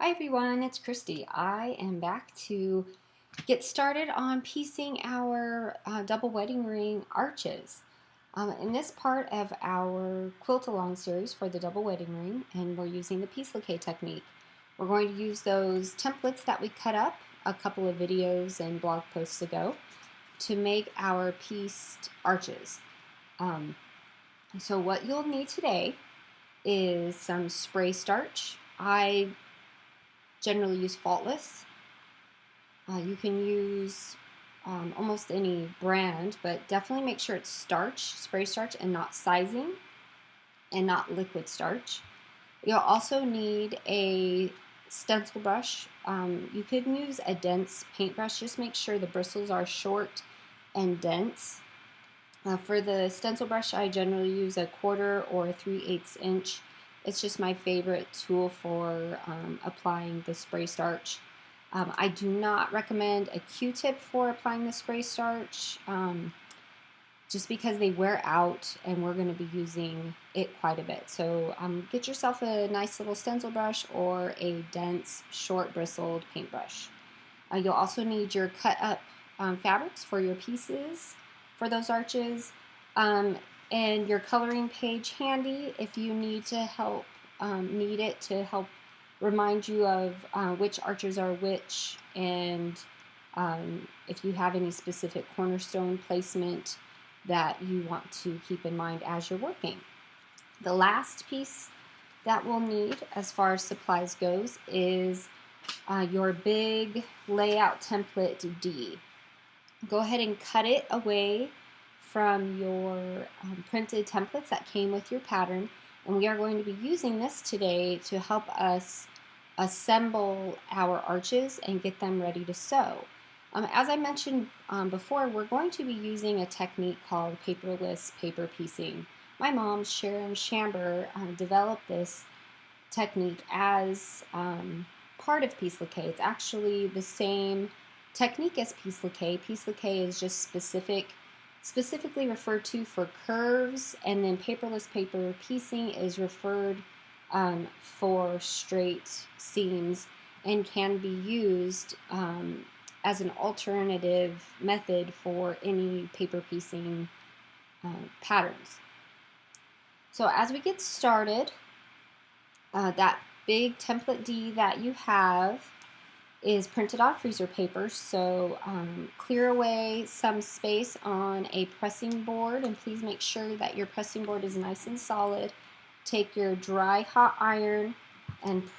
Hi everyone, it's Cristy. I am back to get started on piecing our double wedding ring arches. In this part of our quilt along series for the double wedding ring, and we're using the piec-lique technique. We're going to use those templates that we cut up a couple of videos and blog posts ago to make our pieced arches. So what you'll need today is some spray starch. I generally use Faultless. You can use almost any brand, but definitely make sure it's starch, spray starch, and not sizing, and not liquid starch. You'll also need a stencil brush. You can use a dense paintbrush. Just make sure the bristles are short and dense. For the stencil brush, I generally use a 1/4 or 3/8 inch. It's just my favorite tool for applying the spray starch. I do not recommend a Q-tip for applying the spray starch, just because they wear out and we're going to be using it quite a bit. So get yourself a nice little stencil brush or a dense, short bristled paintbrush. You'll also need your cut up fabrics for your pieces for those arches, and your coloring page handy if you need to help need it to help remind you of which arches are which, and if you have any specific cornerstone placement that you want to keep in mind as you're working. The last piece that we'll need as far as supplies goes is your big layout template D. Go ahead and cut it away from your printed templates that came with your pattern, and we are going to be using this today to help us assemble our arches and get them ready to sew. As I mentioned before, we're going to be using a technique called paperless paper piecing. My mom, Sharon Chamber, developed this technique as part of piec-lique. It's actually the same technique as piec-lique. Piec-lique is just specifically referred to for curves, and then paperless paper piecing is referred for straight seams and can be used as an alternative method for any paper piecing patterns. So as we get started, that big template D that you have is printed on freezer paper, so clear away some space on a pressing board, and please make sure that your pressing board is nice and solid. Take your dry hot iron and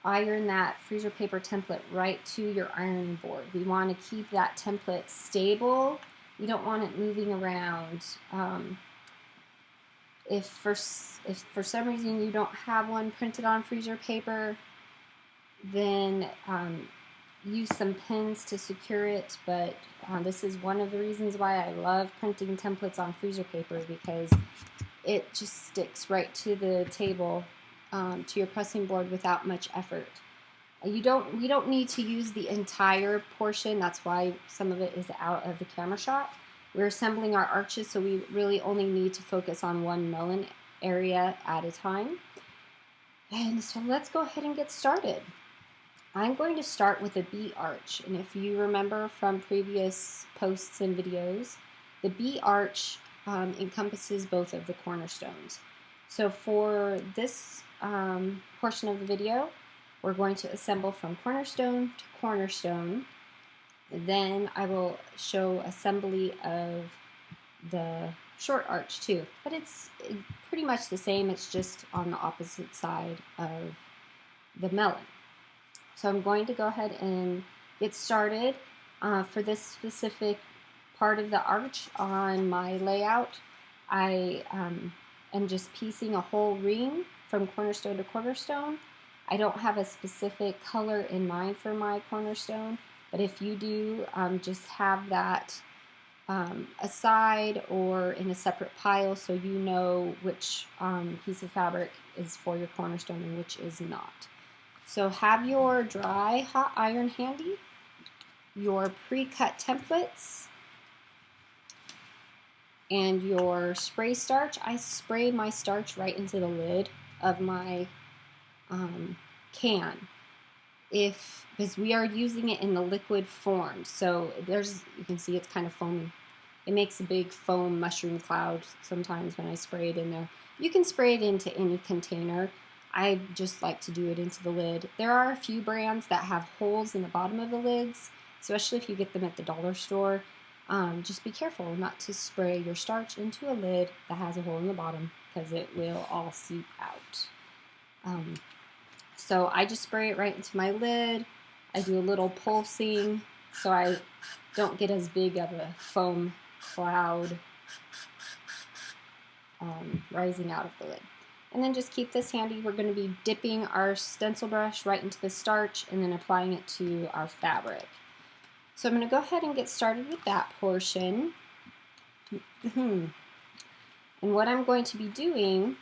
iron that freezer paper template right to your ironing board. We want to keep that template stable. You don't want it moving around. If for some reason you don't have one printed on freezer paper, then use some pins to secure it, but this is one of the reasons why I love printing templates on freezer paper, because it just sticks right to the table, to your pressing board without much effort. We don't need to use the entire portion. That's why some of it is out of the camera shot. We're assembling our arches, so we really only need to focus on one melon area at a time. And so let's go ahead and get started. I'm going to start with a B arch, and if you remember from previous posts and videos, the B arch encompasses both of the cornerstones. So for this portion of the video, we're going to assemble from cornerstone to cornerstone. Then I will show assembly of the short arch too, but it's pretty much the same, it's just on the opposite side of the melon. So I'm going to go ahead and get started. For this specific part of the arch on my layout, I am just piecing a whole ring from cornerstone to cornerstone. I don't have a specific color in mind for my cornerstone, but if you do, just have that aside or in a separate pile so you know which piece of fabric is for your cornerstone and which is not. So have your dry hot iron handy, your pre-cut templates, and your spray starch. I spray my starch right into the lid of my can, because we are using it in the liquid form. So you can see it's kind of foamy. It makes a big foam mushroom cloud sometimes when I spray it in there. You can spray it into any container. I just like to do it into the lid. There are a few brands that have holes in the bottom of the lids, especially if you get them at the dollar store. Just be careful not to spray your starch into a lid that has a hole in the bottom, because it will all seep out. So I just spray it right into my lid. I do a little pulsing so I don't get as big of a foam cloud rising out of the lid. And then just keep this handy. We're going to be dipping our stencil brush right into the starch and then applying it to our fabric. So I'm going to go ahead and get started with that portion. And what I'm going to be doing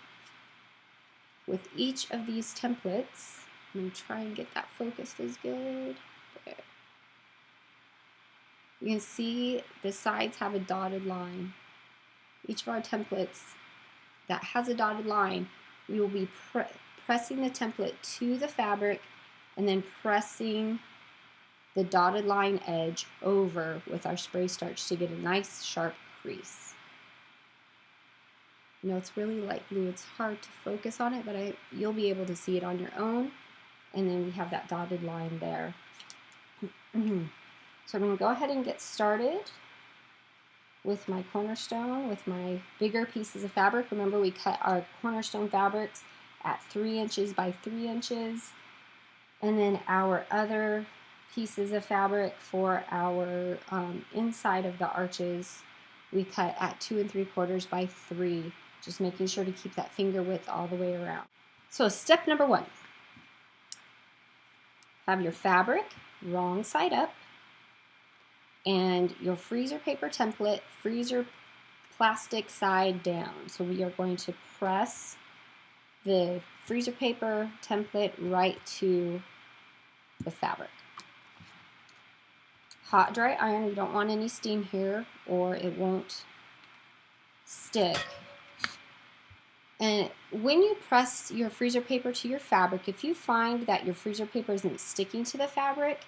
with each of these templates, I'm going to try and get that focused as good. There. You can see the sides have a dotted line. Each of our templates that has a dotted line, we will be pressing the template to the fabric and then pressing the dotted line edge over with our spray starch to get a nice sharp crease. You know, it's really light blue. It's hard to focus on it, but you'll be able to see it on your own. And then we have that dotted line there. So I'm going to go ahead and get started with my cornerstone, with my bigger pieces of fabric. Remember, we cut our cornerstone fabrics at 3 inches by 3 inches. And then our other pieces of fabric for our inside of the arches, we cut at 2 3/4 by 3. Just making sure to keep that finger width all the way around. So step number 1, have your fabric wrong side up and your freezer paper template, freezer plastic side down. So we are going to press the freezer paper template right to the fabric. Hot dry iron, you don't want any steam here or it won't stick. And when you press your freezer paper to your fabric, if you find that your freezer paper isn't sticking to the fabric,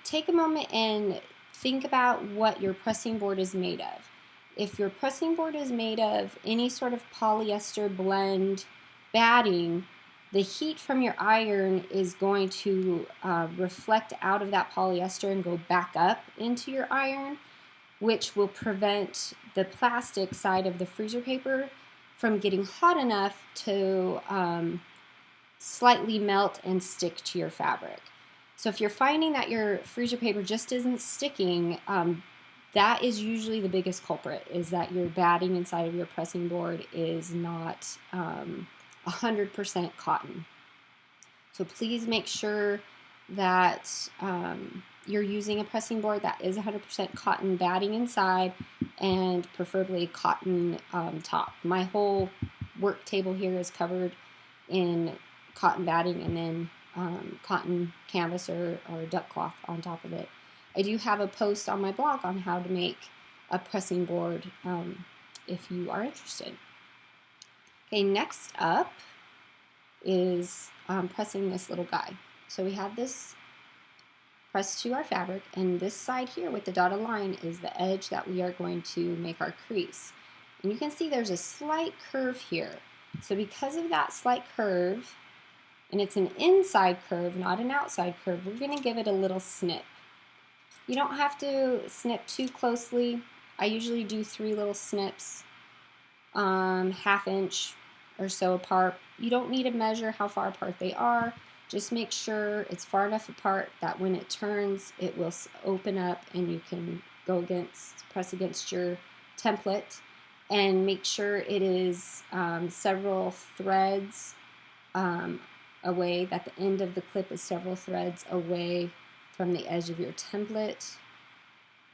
take a moment and think about what your pressing board is made of. If your pressing board is made of any sort of polyester blend batting, the heat from your iron is going to reflect out of that polyester and go back up into your iron, which will prevent the plastic side of the freezer paper from getting hot enough to slightly melt and stick to your fabric. So if you're finding that your freezer paper just isn't sticking, that is usually the biggest culprit, is that your batting inside of your pressing board is not 100% cotton. So please make sure that you're using a pressing board that is 100% cotton batting inside and preferably cotton top. My whole work table here is covered in cotton batting and then cotton canvas or duck cloth on top of it. I do have a post on my blog on how to make a pressing board if you are interested. Okay, next up is pressing this little guy. So we have this pressed to our fabric, and this side here with the dotted line is the edge that we are going to make our crease. And you can see there's a slight curve here. So because of that slight curve, and it's an inside curve, not an outside curve, we're going to give it a little snip. You don't have to snip too closely. I usually do 3 little snips, 1/2 inch or so apart. You don't need to measure how far apart they are. Just make sure it's far enough apart that when it turns, it will open up and you can press against your template. And make sure it is several threads away, that the end of the clip is several threads away from the edge of your template,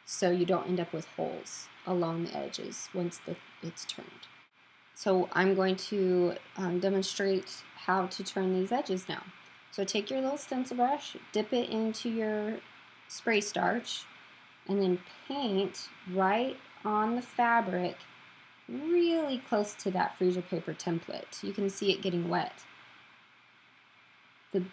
so you don't end up with holes along the edges once it's turned. So I'm going to demonstrate how to turn these edges now. So take your little stencil brush, dip it into your spray starch, and then paint right on the fabric really close to that freezer paper template. You can see it getting wet. The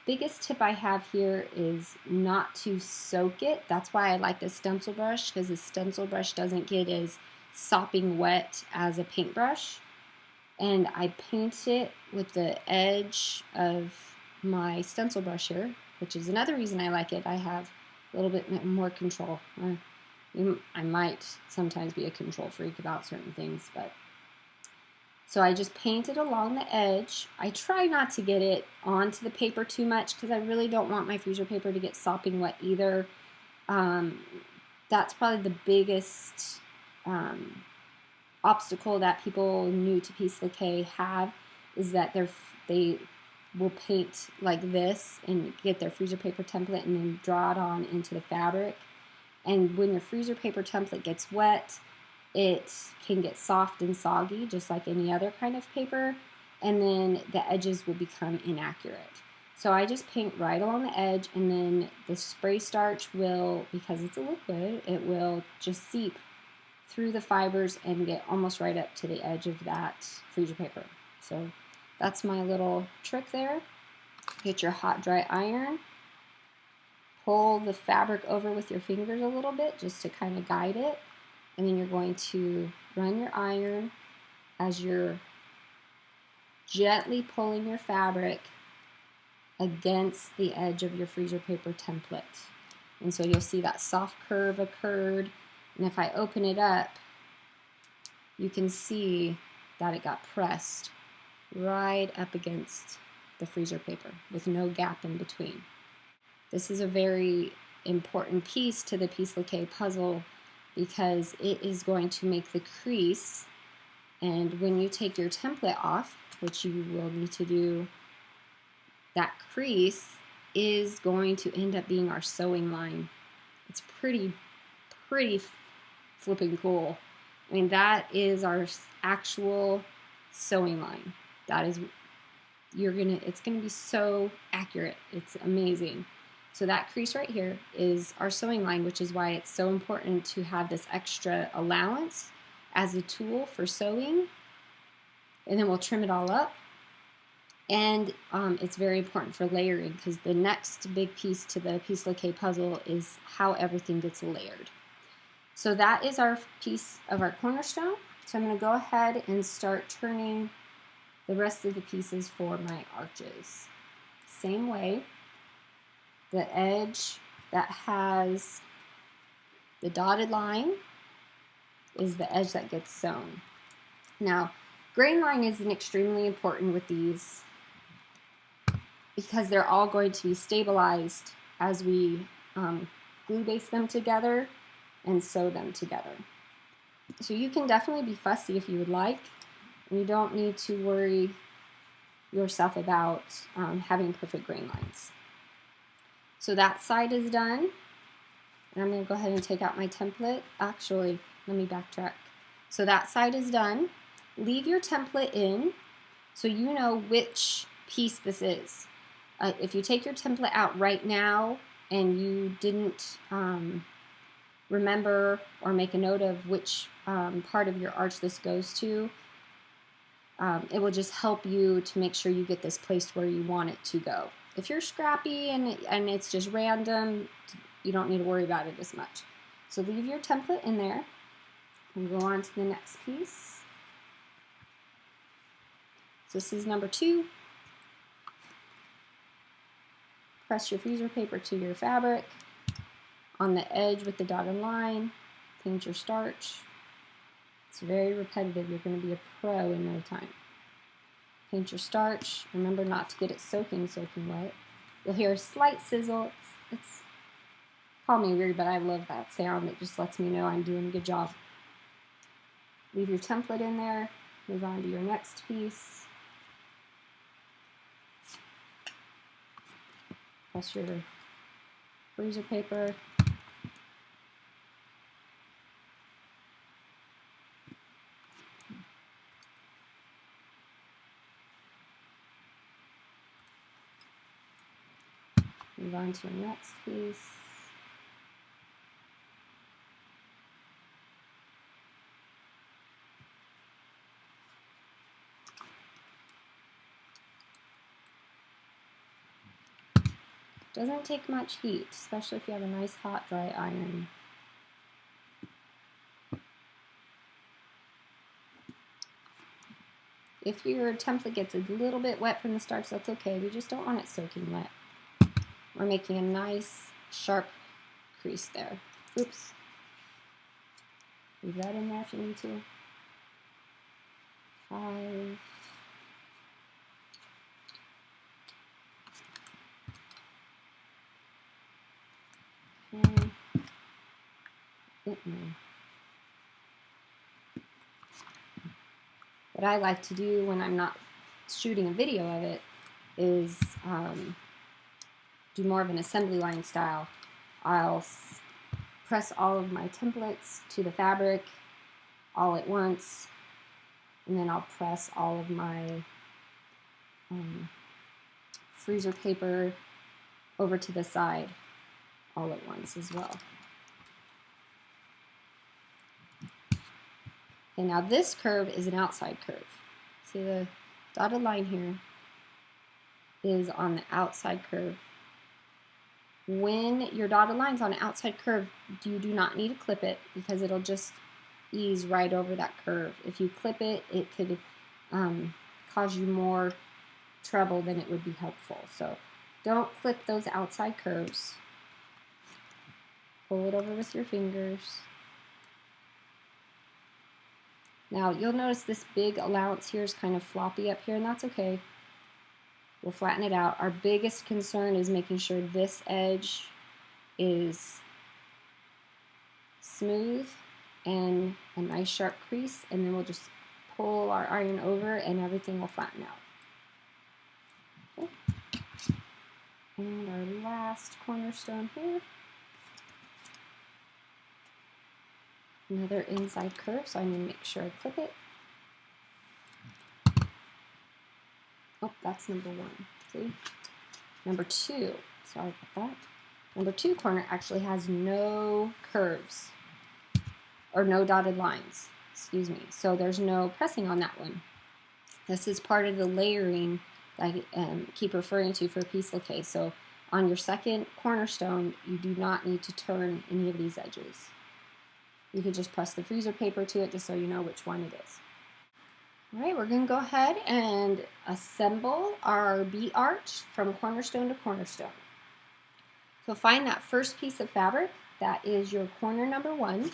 biggest tip I have here is not to soak it. That's why I like the stencil brush, because the stencil brush doesn't get as sopping wet as a paintbrush. And I paint it with the edge of my stencil brush here, which is another reason I like it. I have a little bit more control. I might sometimes be a control freak about certain things, but so I just paint it along the edge. I try not to get it onto the paper too much because I really don't want my freezer paper to get sopping wet either. That's probably the biggest obstacle that people new to Piec-lique have, is that they will paint like this and get their freezer paper template and then draw it on into the fabric. And when your freezer paper template gets wet, it can get soft and soggy just like any other kind of paper, and then the edges will become inaccurate. So I just paint right along the edge, and then the spray starch will, because it's a liquid, it will just seep through the fibers and get almost right up to the edge of that freezer paper. So that's my little trick there. Get your hot dry iron, pull the fabric over with your fingers a little bit just to kind of guide it, and then you're going to run your iron as you're gently pulling your fabric against the edge of your freezer paper template. And so you'll see that soft curve occurred, and if I open it up, you can see that it got pressed right up against the freezer paper with no gap in between. This is a very important piece to the Piec-lique puzzle because it is going to make the crease, and when you take your template off, which you will need to do, that crease is going to end up being our sewing line. It's pretty flipping cool. I mean, that is our actual sewing line. That is, it's gonna be so accurate. It's amazing. So that crease right here is our sewing line, which is why it's so important to have this extra allowance as a tool for sewing. And then we'll trim it all up. And it's very important for layering, because the next big piece to the Piec-lique puzzle is how everything gets layered. So that is our piece of our cornerstone. So I'm going to go ahead and start turning the rest of the pieces for my arches. Same way, the edge that has the dotted line is the edge that gets sewn. Now, grain line is extremely important with these because they're all going to be stabilized as we glue base them together and sew them together. So you can definitely be fussy if you would like. You don't need to worry yourself about having perfect grain lines. So that side is done. And I'm going to go ahead and take out my template. Actually, let me backtrack. So that side is done. Leave your template in so you know which piece this is. If you take your template out right now and you didn't remember or make a note of which part of your arch this goes to, it will just help you to make sure you get this placed where you want it to go. If you're scrappy and it's just random, you don't need to worry about it as much. So leave your template in there and go on to the next piece. So this is number 2. Press your freezer paper to your fabric. On the edge with the dotted line, paint your starch. It's very repetitive. You're going to be a pro in no time. Paint your starch. Remember not to get it soaking wet. You'll hear a slight sizzle. It's call me weird, but I love that sound. It just lets me know I'm doing a good job. Leave your template in there. Move on to your next piece. Press your freezer paper. Move on to your next piece. Doesn't take much heat, especially if you have a nice hot dry iron. If your template gets a little bit wet from the starch, that's okay. We just don't want it soaking wet. We're making a nice sharp crease there. Oops. Leave that in there if you need to. 5. Okay. What I like to do when I'm not shooting a video of it is do more of an assembly line style. I'll press all of my templates to the fabric all at once, and then I'll press all of my freezer paper over to the side all at once as well. And now this curve is an outside curve. See the dotted line here is on the outside curve. When your dotted line's on an outside curve, you do not need to clip it because it'll just ease right over that curve. If you clip it, it could cause you more trouble than it would be helpful. So don't clip those outside curves. Pull it over with your fingers. Now you'll notice this big allowance here is kind of floppy up here, and that's okay. We'll flatten it out. Our biggest concern is making sure this edge is smooth and a nice sharp crease, and then we'll just pull our iron over and everything will flatten out. Okay. And our last cornerstone here. Another inside curve, so I need to make sure I clip it. Oh, that's number 1. See? Number 2, sorry about that. Number 2 corner actually has no curves, or no dotted lines, excuse me. So there's no pressing on that one. This is part of the layering that I keep referring to for piec-lique. So on your second cornerstone, you do not need to turn any of these edges. You could just press the freezer paper to it just so you know which one it is. All right, we're going to go ahead and assemble our B-arch from cornerstone to cornerstone. So find that first piece of fabric, that is your corner number 1.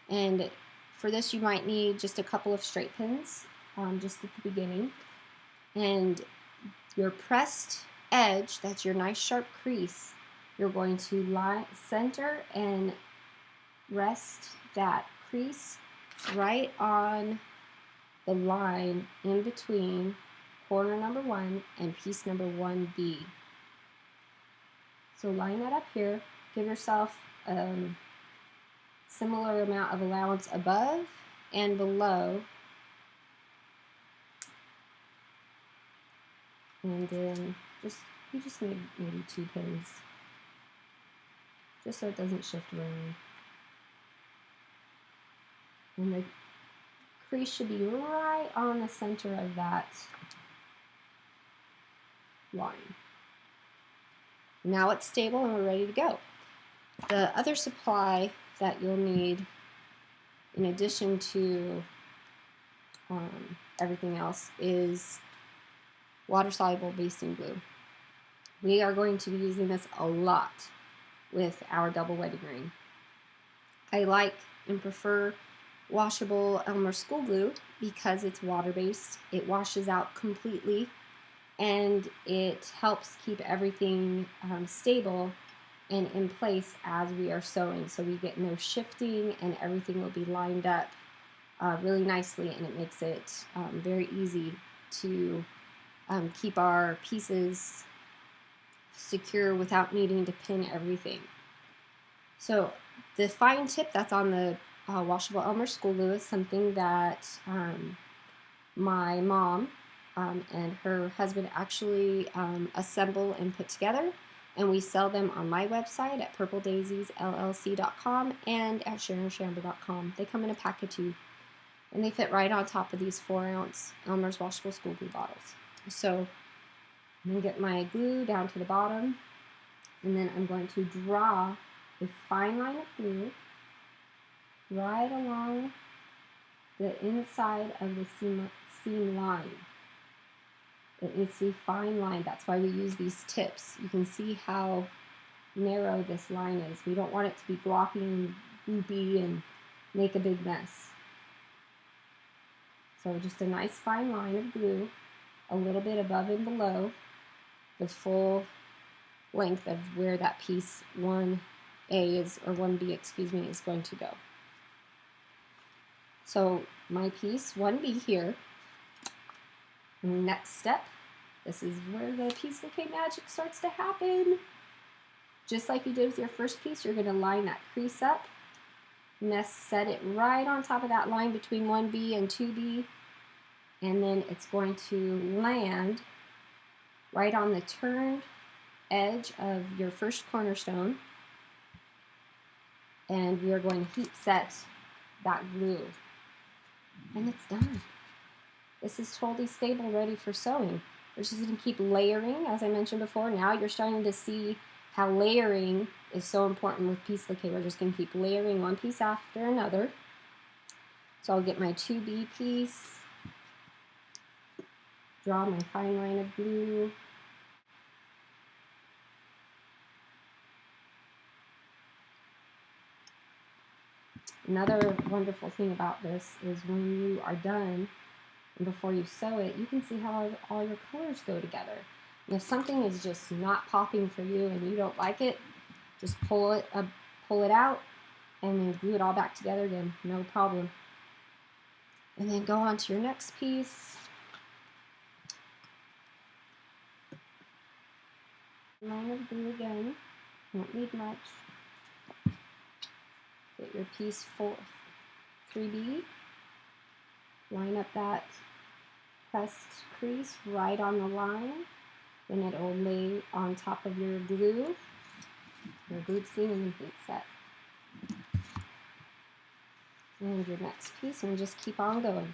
And for this you might need just a couple of straight pins just at the beginning. And your pressed edge, that's your nice sharp crease, you're going to center and rest that crease right on the line in between corner number 1 and piece number 1B. So line that up here, give yourself a similar amount of allowance above and below, and then you just need maybe 2 pins just so it doesn't shift around. And the crease should be right on the center of that line. Now it's stable and we're ready to go. The other supply that you'll need, in addition to everything else, is water-soluble basting glue. We are going to be using this a lot with our double wedding ring. I like and prefer washable Elmer's school glue because it's water-based. It washes out completely and it helps keep everything stable and in place as we are sewing, so we get no shifting and everything will be lined up really nicely, and it makes it very easy to keep our pieces secure without needing to pin everything. So the fine tip that's on the washable Elmer's school glue is something that my mom and her husband actually assemble and put together, and we sell them on my website at purpledaisiesllc.com and at sharonchamber.com. They come in a pack of 2, and they fit right on top of these 4-ounce Elmer's washable school glue bottles. So I'm going to get my glue down to the bottom, And then I'm going to draw a fine line of glue right along the inside of the seam line. It needs to be a fine line. That's why we use these tips. You can see how narrow this line is. We don't want it to be gloppy and loopy and make a big mess. So just a nice fine line of glue, a little bit above and below the full length of where that piece 1A is, or 1B, excuse me, is going to go. So my piece 1B here. Next step, this is where the piece-lique magic starts to happen. Just like you did with your first piece, you're going to line that crease up. Set it right on top of that line between 1B and 2B. And then it's going to land right on the turned edge of your first cornerstone. And we are going to heat set that glue. And it's done. This is totally stable, ready for sewing. We're just going to keep layering, as I mentioned before. Now you're starting to see how layering is so important with piece-lique. We're just going to keep layering one piece after another. So I'll get my 2B piece, draw my fine line of glue, another wonderful thing about this is when you are done and before you sew it, you can see how all your colors go together. And if something is just not popping for you and you don't like it, just pull it out and then glue it all back together again, no problem. And then go on to your next piece. Line of glue again, won't need much. Get your piece 3B, line up that pressed crease right on the line, then it will lay on top of your glue, your glued seam, and heat set. And your next piece, and just keep on going.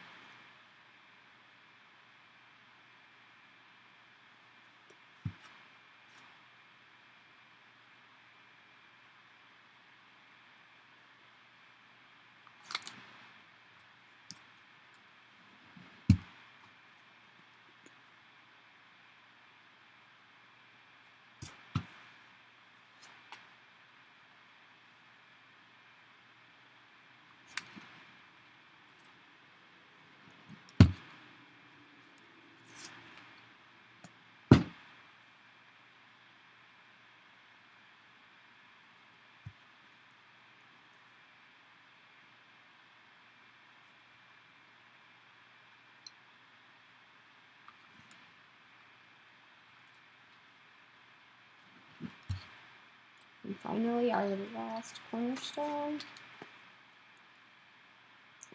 And finally, our last cornerstone.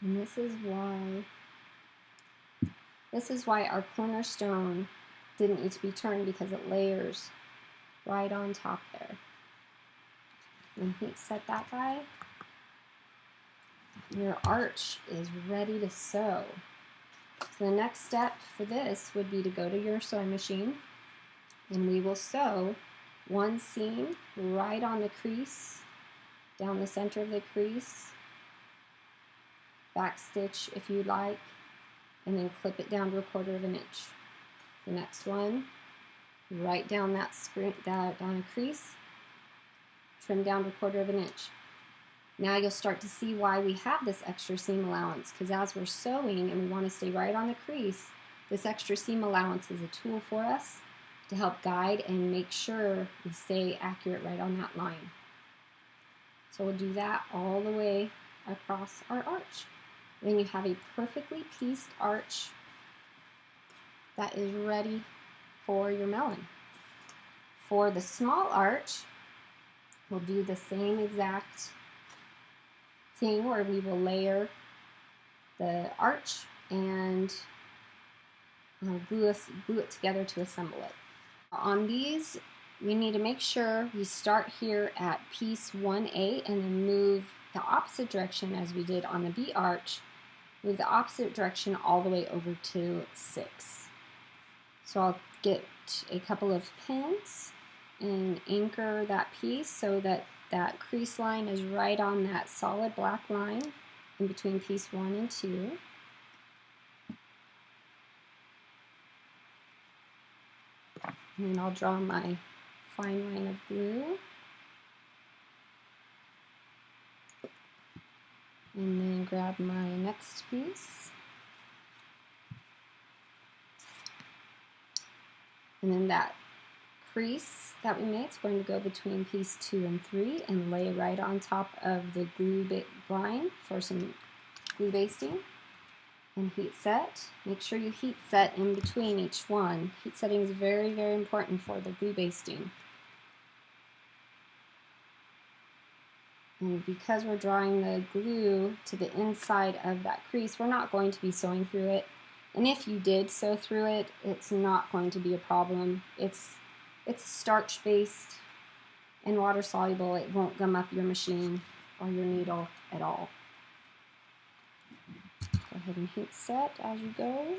And this is why our cornerstone didn't need to be turned, because it layers right on top there. And heat set that guy. Your arch is ready to sew. So the next step for this would be to go to your sewing machine, and we will sew one seam right on the crease, down the center of the crease, back stitch if you like, and then clip it down to 1/4 inch. The next one, right down that crease, trim down to 1/4 inch. Now you'll start to see why we have this extra seam allowance, because as we're sewing and we want to stay right on the crease, this extra seam allowance is a tool for us to help guide and make sure we stay accurate right on that line. So we'll do that all the way across our arch. Then you have a perfectly pieced arch that is ready for your melon. For the small arch, we'll do the same exact thing where we will layer the arch and glue it together to assemble it. On these, we need to make sure we start here at piece 1A and then move the opposite direction as we did on the B arch. Move the opposite direction all the way over to 6. So I'll get a couple of pins and anchor that piece so that that crease line is right on that solid black line in between piece 1 and 2. And then I'll draw my fine line of glue. And then grab my next piece. And then that crease that we made is going to go between piece 2 and 3 and lay right on top of the glue line for some glue basting. And heat set. Make sure you heat set in between each one. Heat setting is very, very important for the glue basting. And because we're drawing the glue to the inside of that crease, we're not going to be sewing through it. And if you did sew through it, it's not going to be a problem. It's starch-based and water-soluble. It won't gum up your machine or your needle at all. Go ahead and heat set as you go.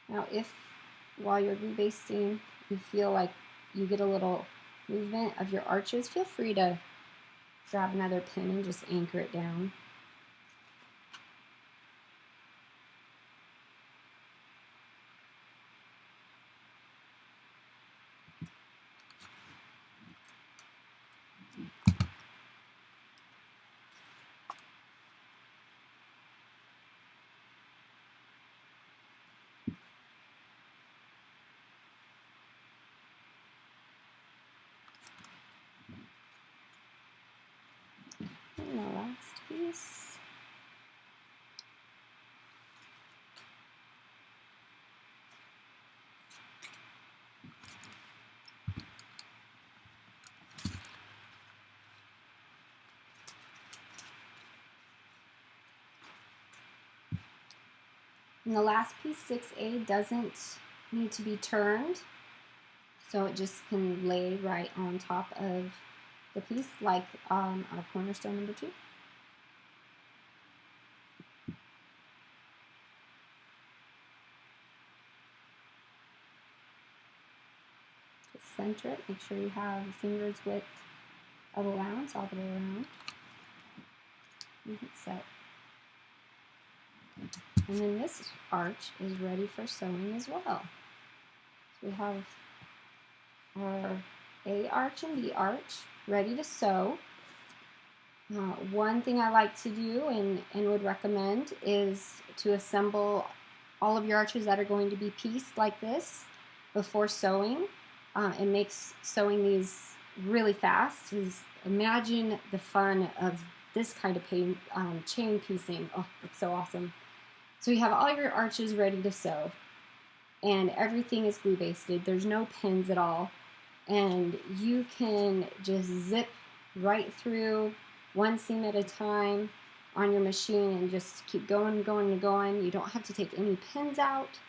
Now if, while you're glue basting, you feel like you get a little movement of your arches, feel free to grab another pin and just anchor it down. And the last piece. And the last piece, 6A, doesn't need to be turned, so it just can lay right on top of the piece like our cornerstone number 2. Just center it, make sure you have a finger's width of allowance all the way around. And hit set. And then this arch is ready for sewing as well. So we have our A arch and B arch ready to sew. One thing I like to do and would recommend is to assemble all of your arches that are going to be pieced like this before sewing. It makes sewing these really fast. Imagine the fun of this kind of chain piecing. Oh, it's so awesome. So you have all your arches ready to sew, and everything is glue basted. There's no pins at all, and you can just zip right through one seam at a time on your machine and just keep going and going and going. You don't have to take any pins out.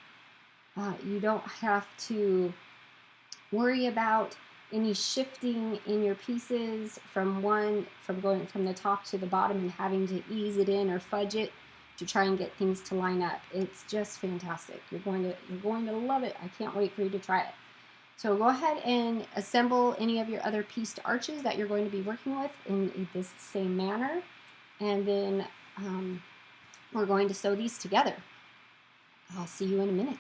You don't have to worry about any shifting in your pieces from going from the top to the bottom and having to ease it in or fudge it to try and get things to line up. It's just fantastic. You're going to love it. I can't wait for you to try it. So go ahead and assemble any of your other pieced arches that you're going to be working with in this same manner, and then we're going to sew these together. I'll see you in a minute.